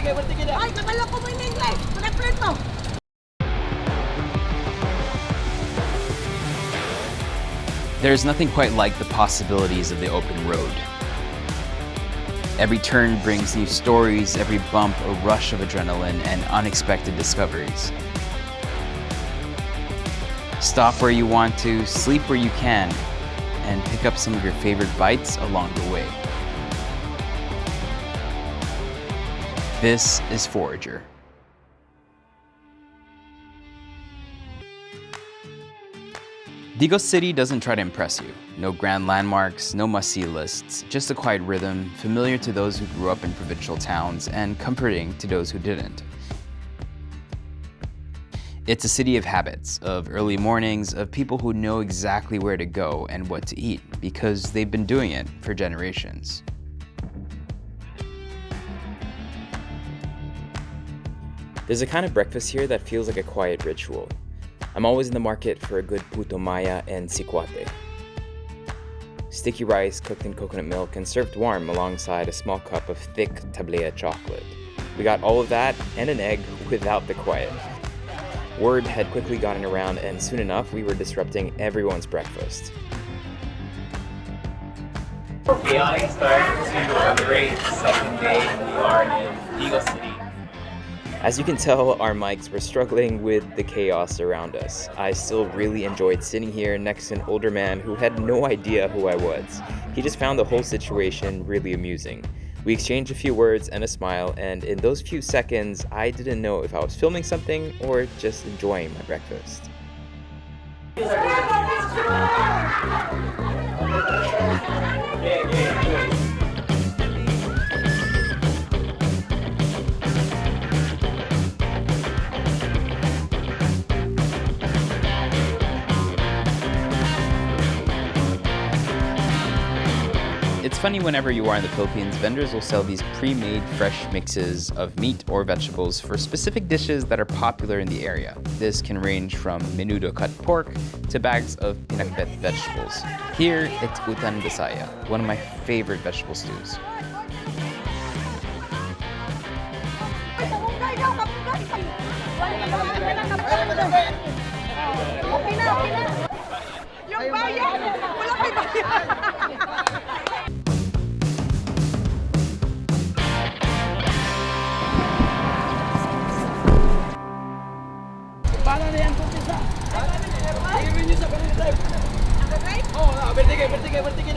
Ay, kabalo ko mo in English. Pag-print mo. There's nothing quite like the possibilities of the open road. Every turn brings new stories, every bump a rush of adrenaline and unexpected discoveries. Stop where you want to, sleep where you can, and pick up some of your favorite bites along the way. This is Forager. Digos City doesn't try to impress you. No grand landmarks, no must-see lists, just a quiet rhythm familiar to those who grew up in provincial towns and comforting to those who didn't. It's a city of habits, of early mornings, of people who know exactly where to go and what to eat because they've been doing it for generations. There's a kind of breakfast here that feels like a quiet ritual. I'm always in the market for a good puto maya and sikwate. Sticky rice cooked in coconut milk and served warm alongside a small cup of thick tablea chocolate. We got all of that and an egg without the quiet. Word had quickly gotten around and soon enough we were disrupting everyone's breakfast. Chaotic start to a great second day in the art in Digos City. As you can tell, our mics were struggling with the chaos around us. I still really enjoyed sitting here next to an older man who had no idea who I was. He just found the whole situation really amusing. We exchanged a few words and a smile, and in those few seconds, I didn't know if I was filming something or just enjoying my breakfast. It's funny, whenever you are in the Philippines, vendors will sell these pre-made fresh mixes of meat or vegetables for specific dishes that are popular in the area. This can range from menudo cut pork to bags of pinakbet vegetables. Here, it's utan Bisaya, one of my favorite vegetable stews.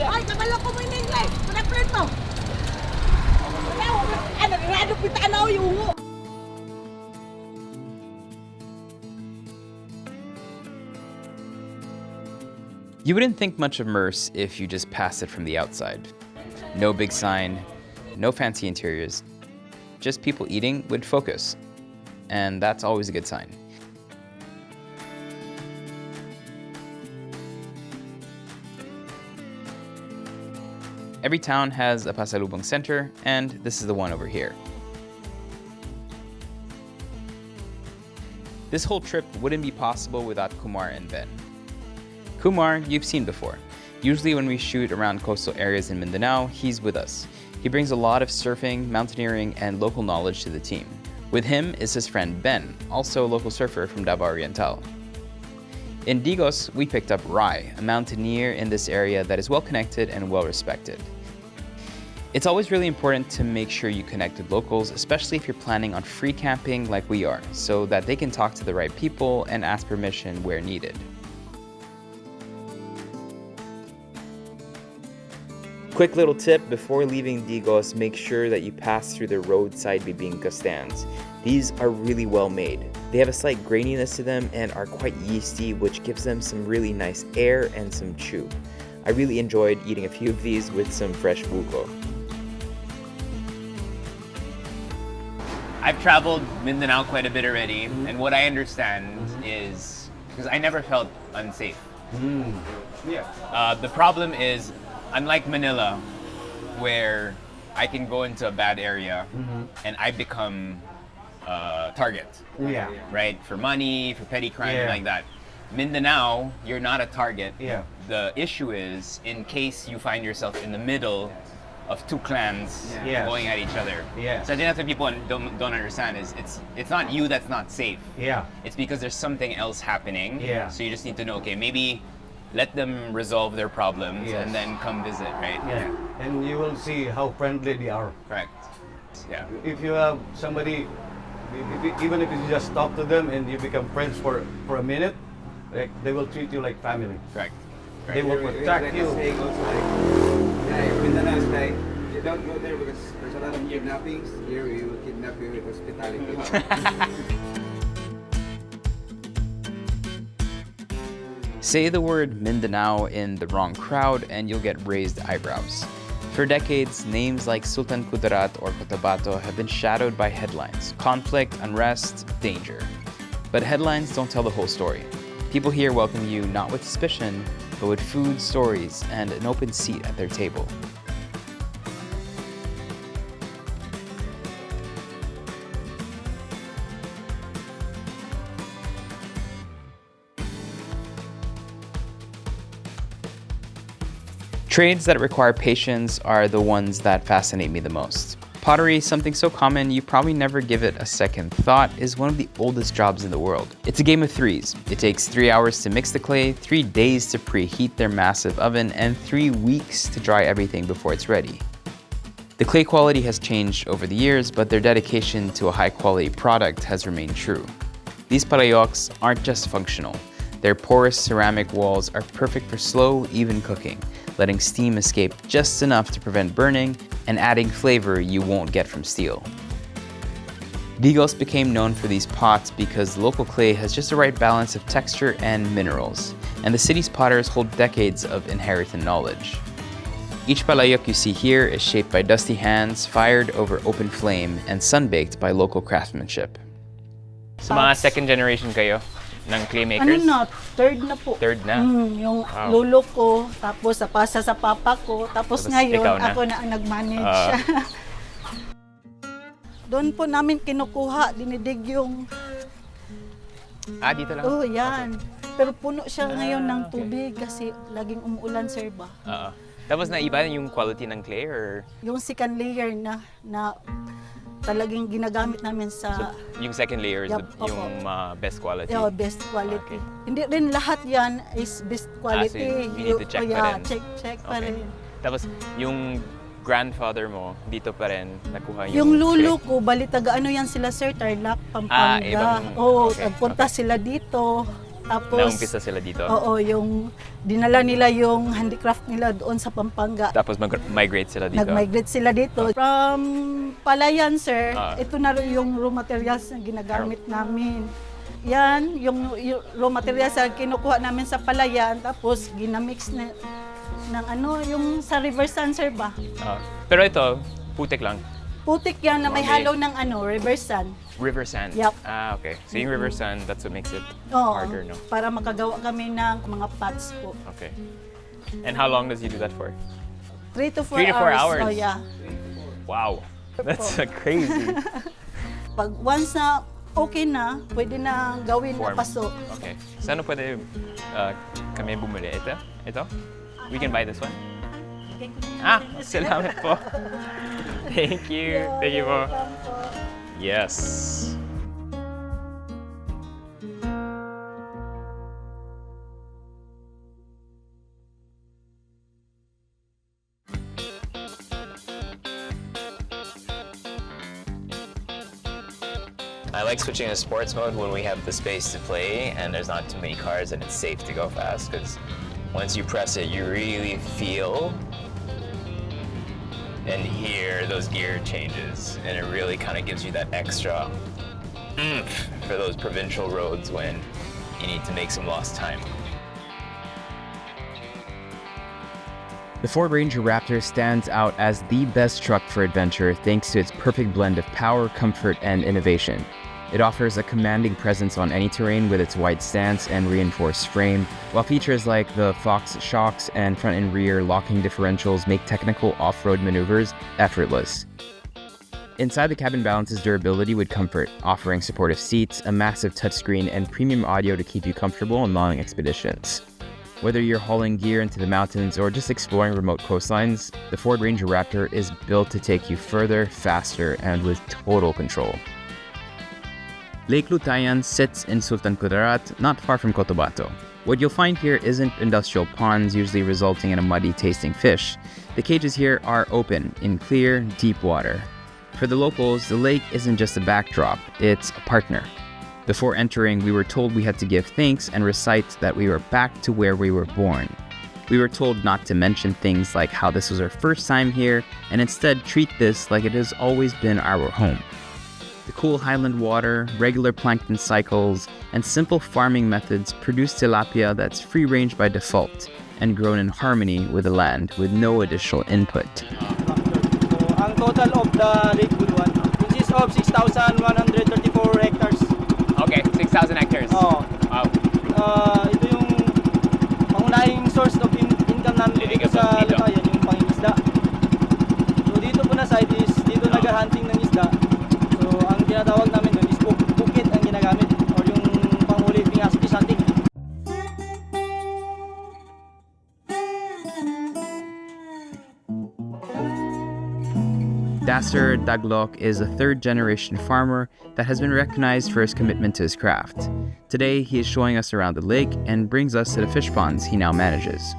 Ay, kabalo ko mo in English. Pag-print mo. Ano pita na yung ungo. You wouldn't think much of Merce if you just passed it from the outside. No big sign, no fancy interiors, just people eating with focus. And that's always a good sign. Every town has a pasalubong center, and this is the one over here. This whole trip wouldn't be possible without Kumar and Ben. Kumar, you've seen before. Usually when we shoot around coastal areas in Mindanao, he's with us. He brings a lot of surfing, mountaineering, and local knowledge to the team. With him is his friend Ben, also a local surfer from Davao Oriental. In Digos, we picked up Rai, a mountaineer in this area that is well connected and well respected. It's always really important to make sure you connect with locals, especially if you're planning on free camping like we are, so that they can talk to the right people and ask permission where needed. Quick little tip, before leaving Digos, make sure that you pass through the roadside bibingka stands. These are really well made. They have a slight graininess to them and are quite yeasty, which gives them some really nice air and some chew. I really enjoyed eating a few of these with some fresh buko. I've traveled Mindanao quite a bit already, and what I understand is, because I never felt unsafe. The problem is, unlike Manila, where I can go into a bad area and I become a target. Right? For money, for petty crime, like that. Mindanao, you're not a target. The issue is, in case you find yourself in the middle of two clans Yes. going at each other. Yes. So I think that's what people don't understand is it's not you that's not safe. Yeah. It's because there's something else happening. Yeah. So you just need to know, okay, maybe let them resolve their problems Yes. and then come visit, right? Yeah. And you will see how friendly they are. Correct. Yeah. If you have somebody, even if you just talk to them and you become friends for a minute, like they will treat you like family. Correct. They will protect you. Saying also like, yeah, Mindanao is like, you don't go there because there's a lot of kidnappings. Here we will kidnap you with hospitality. Say the word Mindanao in the wrong crowd and you'll get raised eyebrows. For decades, names like Sultan Kudarat or Cotabato have been shadowed by headlines: conflict, unrest, danger. But headlines don't tell the whole story. People here welcome you not with suspicion, but with food, stories, and an open seat at their table. Trades that require patience are the ones that fascinate me the most. Pottery, something so common you probably never give it a second thought, is one of the oldest jobs in the world. It's a game of threes. It takes 3 hours to mix the clay, 3 days to preheat their massive oven, and 3 weeks to dry everything before it's ready. The clay quality has changed over the years, but their dedication to a high-quality product has remained true. These parayoks aren't just functional. Their porous ceramic walls are perfect for slow, even cooking, letting steam escape just enough to prevent burning and adding flavor you won't get from steel. Digos became known for these pots because local clay has just the right balance of texture and minerals, and the city's potters hold decades of inherited knowledge. Each palayok you see here is shaped by dusty hands, fired over open flame, and sun-baked by local craftsmanship. So mga second generation kayo ng clay Ano makers? na, third na po. Third na? Yung Wow. lolo ko, tapos sa pasa sa papa ko, tapos Tapos ngayon ikaw na. ako na ang nag-manage. Doon po namin kinukuha, dinidig yung, Ah, dito lang? oh yan. Pero puno siya ngayon ng tubig kasi laging umuulan, sir ba? Oo. Tapos naiba yung quality ng clay or Yung second layer na talagang ginagamit namin sa yung second layer is Yup, yung best quality? best quality. Okay. Hindi rin lahat yan is best quality. So you need to check pa rin. Check pa Okay. rin. Tapos yung grandfather mo, dito pa rin nakuha Yung lulo clay? ko, bali taga ano yan sila, sir, Tarlac, Pampanga. ibang- Oo, okay, nagpunta okay. sila dito. Tapos, Naumpisa sila dito? oo, yung dinala nila yung handicraft nila doon sa Pampanga. Tapos mag-migrate sila dito? Nag-migrate sila dito. From Palayan, sir, Ah. ito na rin yung raw materials na ginagamit namin. Yan, yung raw materials na kinukuha namin sa Palayan, tapos ginamix na ng ano, yung sa River Sun, sir ba? Pero ito, putik lang. Putik yan na may Okay. halo ng ano, River Sun. River sand? Yup. Ah, okay. So yung river sand, that's what makes it Oo, harder, no? para makagawa kami ng mga pots po. Okay. And how long does he do that for? 3 to 4 3 to 4 hours? Oh, yeah. Wow. That's crazy. Pag once na okay na, pwede na gawin na Form. paso. Okay. Saan pwede kami bumili? Ito? Ito? We can buy this one? Ah, salamat po. Thank you. Thank you po. Yes. I like switching to sports mode when we have the space to play and there's not too many cars and it's safe to go fast because once you press it, you really feel and hear those gear changes and it really kind of gives you that extra oomph for those provincial roads when you need to make some lost time. The Ford Ranger Raptor stands out as the best truck for adventure thanks to its perfect blend of power, comfort, and innovation. It offers a commanding presence on any terrain with its wide stance and reinforced frame, while features like the Fox shocks and front and rear locking differentials make technical off-road maneuvers effortless. Inside, the cabin balances durability with comfort, offering supportive seats, a massive touchscreen, and premium audio to keep you comfortable on long expeditions. Whether you're hauling gear into the mountains or just exploring remote coastlines, the Ford Ranger Raptor is built to take you further, faster, and with total control. Lake Lutayan sits in Sultan Kudarat, not far from Cotabato. What you'll find here isn't industrial ponds usually resulting in a muddy tasting fish. The cages here are open in clear, deep water. For the locals, the lake isn't just a backdrop, it's a partner. Before entering, we were told we had to give thanks and recite that we were back to where we were born. We were told not to mention things like how this was our first time here, and instead treat this like it has always been our home. The cool highland water, regular plankton cycles, and simple farming methods produce tilapia that's free-range by default and grown in harmony with the land with no additional input. So, ang total of the Lake Buluan consists of 6,134 hectares. Okay, 6,000 hectares. Oh, Wow. ito yung pangunahing source of income namin dito sa Lutayan, yung pangingisda. So dito po na site is, dito nag-hunting ng isda. So ang tinatawag namin doon is bukit ang ginagamit or yung panghuli fish hunting. Dasser Daglok is a third-generation farmer that has been recognized for his commitment to his craft. Today, he is showing us around the lake and brings us to the fish ponds he now manages.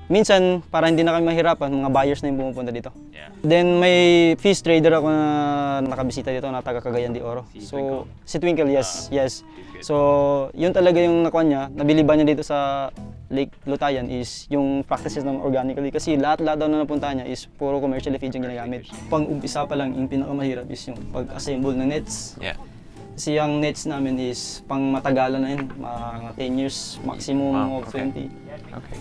Minsan, para hindi na kami mahirapan, mga buyers na yung pumupunta dito. Yeah. Then may fish trader ako na nakabisita dito na taga Cagayan de Oro. So, si Twinkle, yes. So, yun talaga yung nakuha niya, nabili ba niya dito sa Lake Lutayan is yung practices ng organically kasi lahat-lahat daw na napuntahan niya is puro commercial feeds yung ginagamit. Pang-umpisa pa lang, yung pinakamahirap is yung pag-assemble ng nets. Yeah. Kasi yung nets namin is pang matagalan na yun, mga 10 years, maximum Wow, of okay. 20. Okay.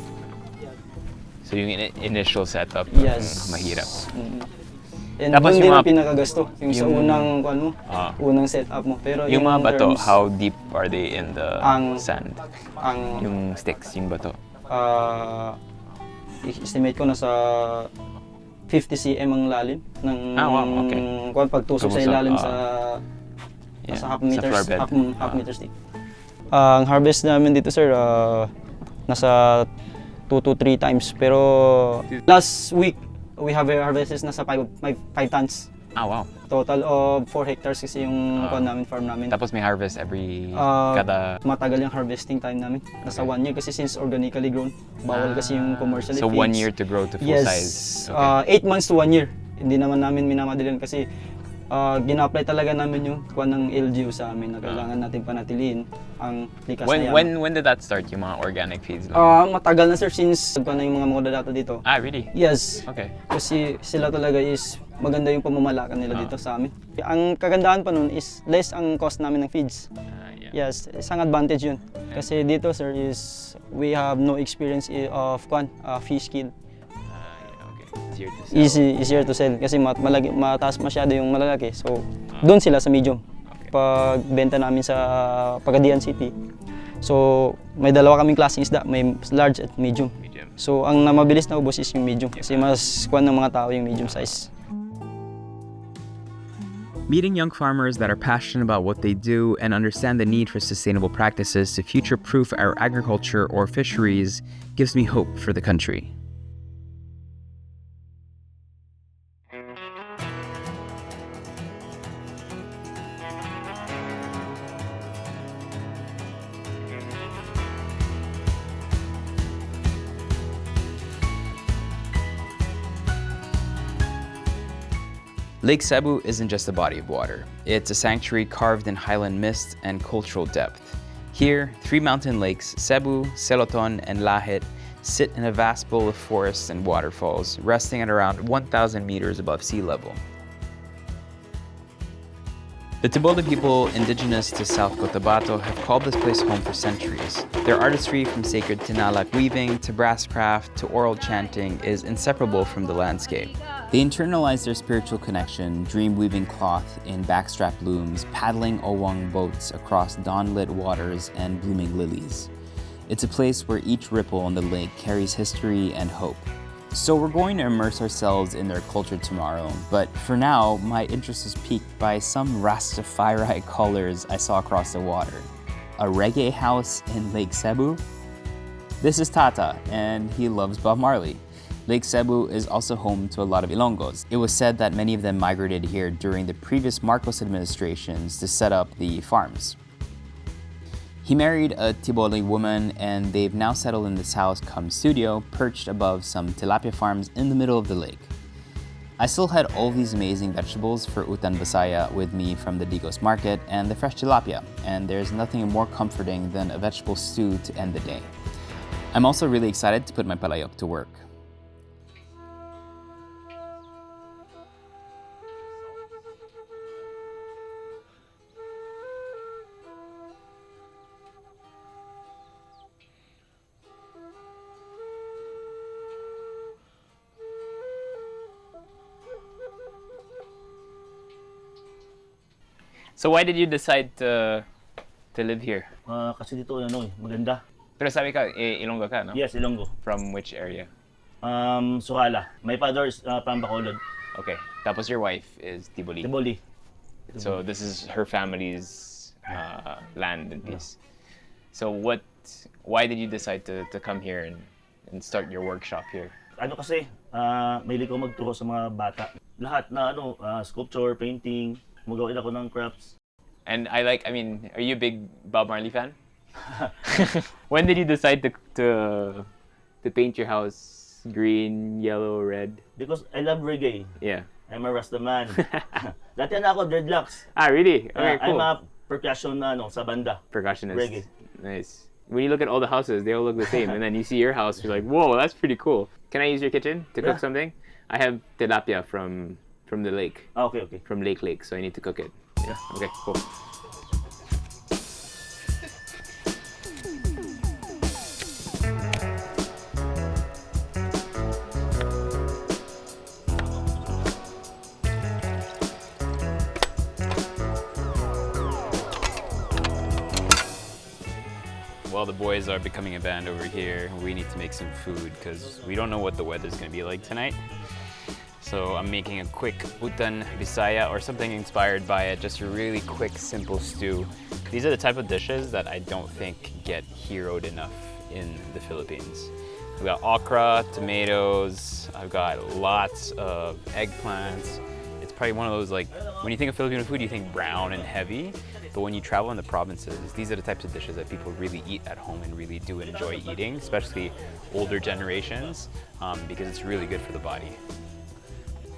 So yung initial setup, Yes. mahirap. And Tapos doon yung din ang mga- pinakagasto, yung sa yung- unang, kuan mo, Ah. unang setup mo. Pero Yung mga bato, terms, how deep are they in the Ang- sand? ang Yung sticks, yung bato. estimate ko nasa 50 cm ang lalim ng Wow, okay. kuan pagtusok sa Tumusok, ilalim sa Yeah, half sa meters, floor bed. half meter stick. Ang harvest namin dito sir nasa 2 to 3 times pero last week we have harvested nasa 5 tons. Wow. Total of 4 hectares kasi yung kuan namin, farm namin. Tapos may harvest every Ah, kada... Matagal yung harvesting time namin. Nasa 1 year kasi since organically grown. Bawal kasi yung commercially So 1 feeds. year to grow to full Yes. size. Okay. 8 months to 1 year. Hindi naman namin minamadalian kasi gina-apply talaga namin yung kuan ng LGU sa amin na kailangan natin panatiliin ang likas na yaman. When did that start, yung mga organic feeds? Matagal na sir since kuan na yung mga data dito. Really? Yes. Okay. Kasi sila talaga is maganda yung pamamalakan nila dito sa amin. Ang kagandahan pa nun is less ang cost namin ng feeds. Yeah. Yes, isang advantage yun. Kasi dito sir is we have no experience of fish kill. Okay. Easier to sell. Easier to sell kasi mataas masyado yung malalaki. So doon sila sa medium. Pag benta namin sa Pagadian City. So may dalawa kaming klaseng isda, may large at medium. So ang mabilis na ubos is yung medium kasi mas kuwan ng mga tao yung medium size. Meeting young farmers that are passionate about what they do and understand the need for sustainable practices to future-proof our agriculture or fisheries gives me hope for the country. Lake Sebu isn't just a body of water. It's a sanctuary carved in highland mist and cultural depth. Here, 3 mountain lakes, Sebu, Seloton, and Lahit, sit in a vast bowl of forests and waterfalls, resting at around 1,000 meters above sea level. The Tibola people indigenous to South Cotabato have called this place home for centuries. Their artistry, from sacred tinalak weaving to brass craft to oral chanting, is inseparable from the landscape. They internalize their spiritual connection, dream weaving cloth in backstrap looms, paddling owang boats across dawn-lit waters and blooming lilies. It's a place where each ripple on the lake carries history and hope. So we're going to immerse ourselves in their culture tomorrow, but for now, my interest is piqued by some Rastafari colors I saw across the water. A reggae house in Lake Sebu? This is Tata, and he loves Bob Marley. Lake Sebu is also home to a lot of Ilonggos. It was said that many of them migrated here during the previous Marcos administrations to set up the farms. He married a Tiboli woman, and they've now settled in this house cum studio perched above some tilapia farms in the middle of the lake. I still had all these amazing vegetables for Utan Bisaya with me from the Digos market and the fresh tilapia, and there's nothing more comforting than a vegetable stew to end the day. I'm also really excited to put my palayok to work. So why did you decide to live here? Kasi dito maganda. Pero sabi ka, Ilonggo ka, no? Yes, Ilonggo. From which area? Sukala. My father is from Bacolod. Okay. Tapos your wife is Tiboli. Tiboli. So this is her family's land and piece. So why did you decide to come here and start your workshop here? Ano kasi, mahilig ko magturo sa mga bata. Lahat na sculpture, painting, gumagawa ako ng crafts. And are you a big Bob Marley fan? When did you decide to paint your house green, yellow, red? Because I love reggae. Yeah. I'm a Rasta man. Dati na ako dreadlocks. Ah, really? Okay, cool. I'm a percussion sa banda. Percussionist. Reggae. Nice. When you look at all the houses, they all look the same. And then you see your house, you're like, whoa, that's pretty cool. Can I use your kitchen to cook something? I have tilapia from the lake. Okay. From Lake, so I need to cook it. Yeah. Okay, cool. While the boys are becoming a band over here, we need to make some food because we don't know what the weather's going to be like tonight. So I'm making a quick Utan Bisaya or something inspired by it, just a really quick, simple stew. These are the type of dishes that I don't think get heroed enough in the Philippines. I've got okra, tomatoes, I've got lots of eggplants. It's probably one of those, like, when you think of Filipino food, you think brown and heavy. But when you travel in the provinces, these are the types of dishes that people really eat at home and really do enjoy eating, especially older generations, because it's really good for the body.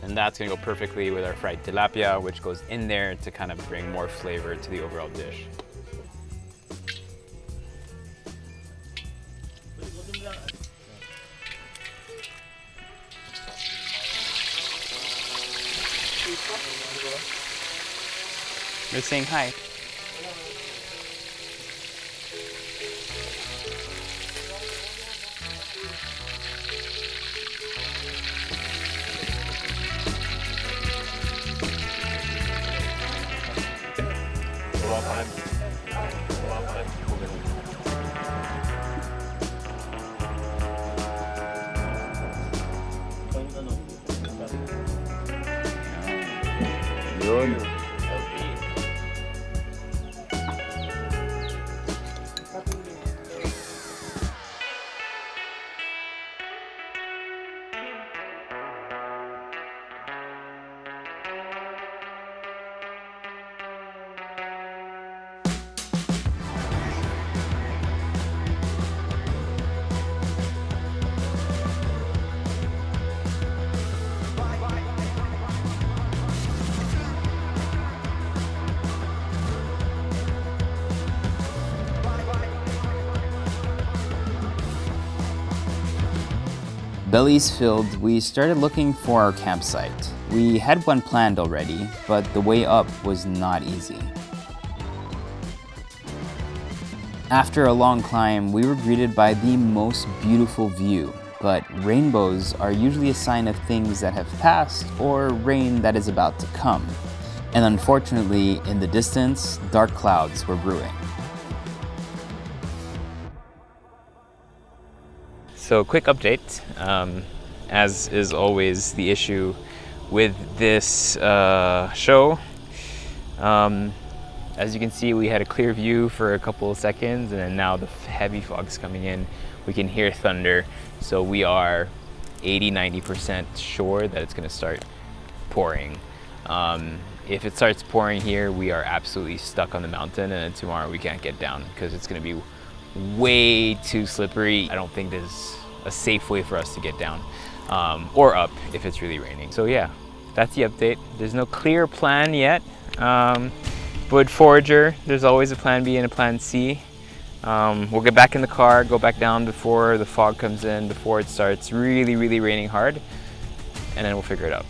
And that's gonna go perfectly with our fried tilapia, which goes in there to kind of bring more flavor to the overall dish. They're saying hi. Yun. Bellies filled, we started looking for our campsite. We had one planned already, but the way up was not easy. After a long climb, we were greeted by the most beautiful view, but rainbows are usually a sign of things that have passed or rain that is about to come. And unfortunately, in the distance, dark clouds were brewing. So quick update, as is always the issue with this show. As you can see, we had a clear view for a couple of seconds, and then now the heavy fog's coming in. We can hear thunder. So we are 80-90% sure that it's gonna start pouring. If it starts pouring here, we are absolutely stuck on the mountain, and then tomorrow we can't get down because it's gonna be way too slippery. I don't think there's a safe way for us to get down or up if it's really raining. So yeah, that's the update. There's no clear plan yet. But with Forager, there's always a plan B and a plan C. We'll get back in the car, go back down before the fog comes in, before it starts really, really raining hard, and then we'll figure it out.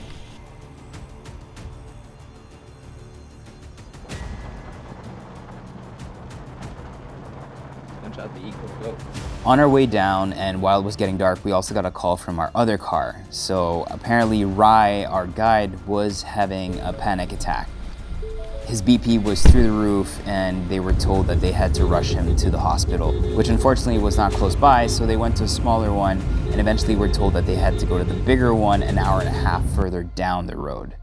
On our way down, and while it was getting dark, we also got a call from our other car. So apparently Rai, our guide, was having a panic attack. His BP was through the roof, and they were told that they had to rush him to the hospital, which unfortunately was not close by, so they went to a smaller one, and eventually were told that they had to go to the bigger one an hour and a half further down the road.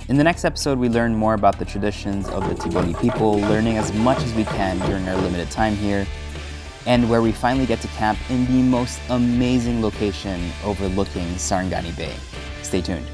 In the next episode, we learn more about the traditions of the Tigoni people, learning as much as we can during our limited time here, and where we finally get to camp in the most amazing location overlooking Sarangani Bay. Stay tuned.